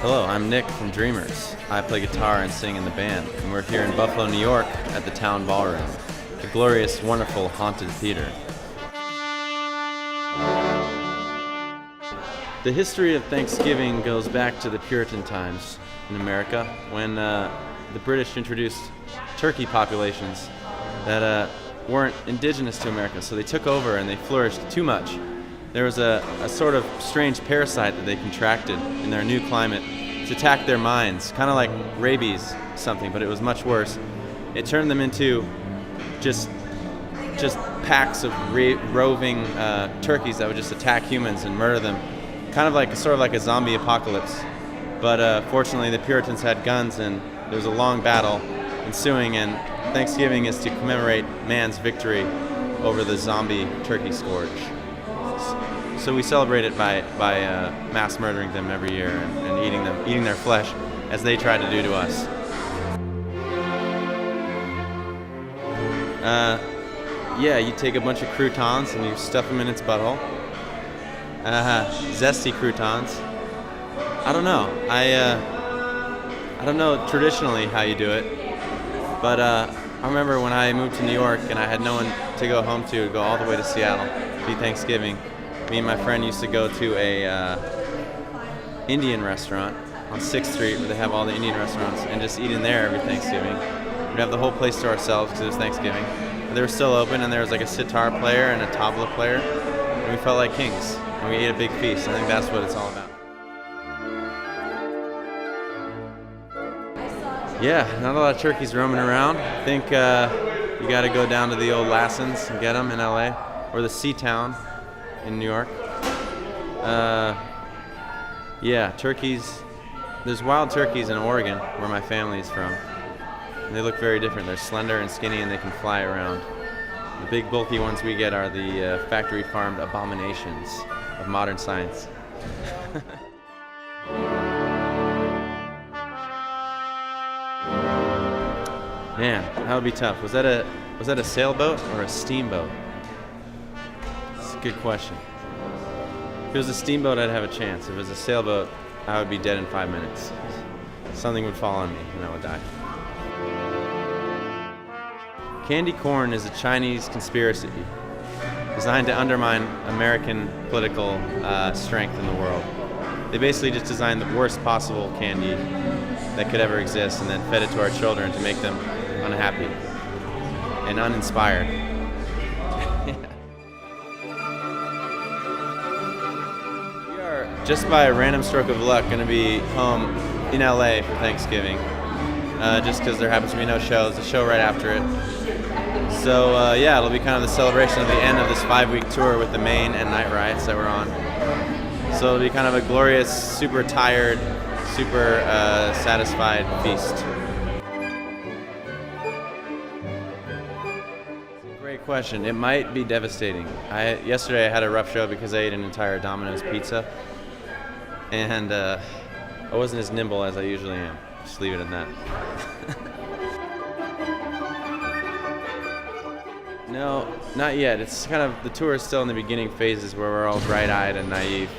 Hello, I'm Nick from Dreamers. I play guitar and sing in the band, and we're here in Buffalo, New York at the Town Ballroom, the glorious, wonderful, haunted theater. The history of Thanksgiving goes back to the Puritan times in America when the British introduced turkey populations that weren't indigenous to America, so they took over and they flourished too much. There was a sort of strange parasite that they contracted in their new climate to attack their minds, kind of like rabies something, but it was much worse. It turned them into just packs of roving turkeys that would just attack humans and murder them, kind of like a zombie apocalypse. But fortunately, the Puritans had guns, and there was a long battle ensuing, and Thanksgiving is to commemorate man's victory over the zombie turkey scourge. So we celebrate it by mass murdering them every year and eating their flesh, as they try to do to us. Yeah, you take a bunch of croutons and you stuff them in its butthole. Zesty croutons. I don't know. I don't know traditionally how you do it, but I remember when I moved to New York and I had no one to go home to go all the way to Seattle to eat Thanksgiving. Me and my friend used to go to a Indian restaurant on 6th Street where they have all the Indian restaurants and just eat in there every Thanksgiving. We'd have the whole place to ourselves because it was Thanksgiving. But they were still open, and there was like a sitar player and a tabla player, and we felt like kings. And we ate a big feast. I think that's what it's all about. Yeah, not a lot of turkeys roaming around. I think you got to go down to the old Lassens and get them in LA, or the Seatown in New York. Yeah, turkeys. There's wild turkeys in Oregon, where my family's from. And they look very different. They're slender and skinny, and they can fly around. The big bulky ones we get are the factory farmed abominations of modern science. Man, that would be tough. Was that a sailboat or a steamboat? That's a good question. If it was a steamboat, I'd have a chance. If it was a sailboat, I would be dead in 5 minutes. Something would fall on me and I would die. Candy corn is a Chinese conspiracy designed to undermine American political strength in the world. They basically just designed the worst possible candy that could ever exist and then fed it to our children to make them unhappy and uninspired. We are, just by a random stroke of luck, going to be home in LA for Thanksgiving, just because there happens to be no shows. The show right after it. So yeah, it'll be kind of the celebration of the end of this 5-week tour with the Maine and Night Riots that we're on. So it'll be kind of a glorious, super tired, super satisfied feast. Great question. It might be devastating. Yesterday I had a rough show because I ate an entire Domino's pizza, and I wasn't as nimble as I usually am. Just leave it at that. No, not yet. It's kind of, the tour is still in the beginning phases where we're all bright-eyed and naive.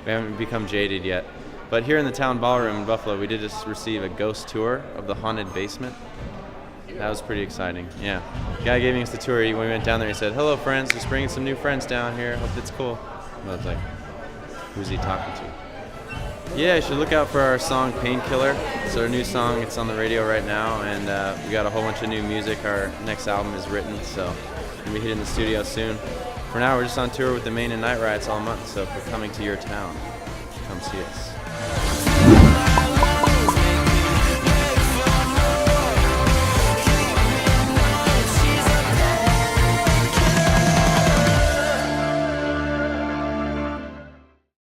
We haven't become jaded yet. But here in the Town Ballroom in Buffalo, we did just receive a ghost tour of the haunted basement. That was pretty exciting, yeah. The guy giving us the tour, when we went down there, he said, "Hello, friends, just bringing some new friends down here. Hope it's cool." And I was like, who's he talking to? Yeah, you should look out for our song Painkiller. It's our new song. It's on the radio right now, and we got a whole bunch of new music. Our next album is written, so we're going to be hitting the studio soon. For now, we're just on tour with the Maine and Night Riots all month, so if we're coming to your town, come see us.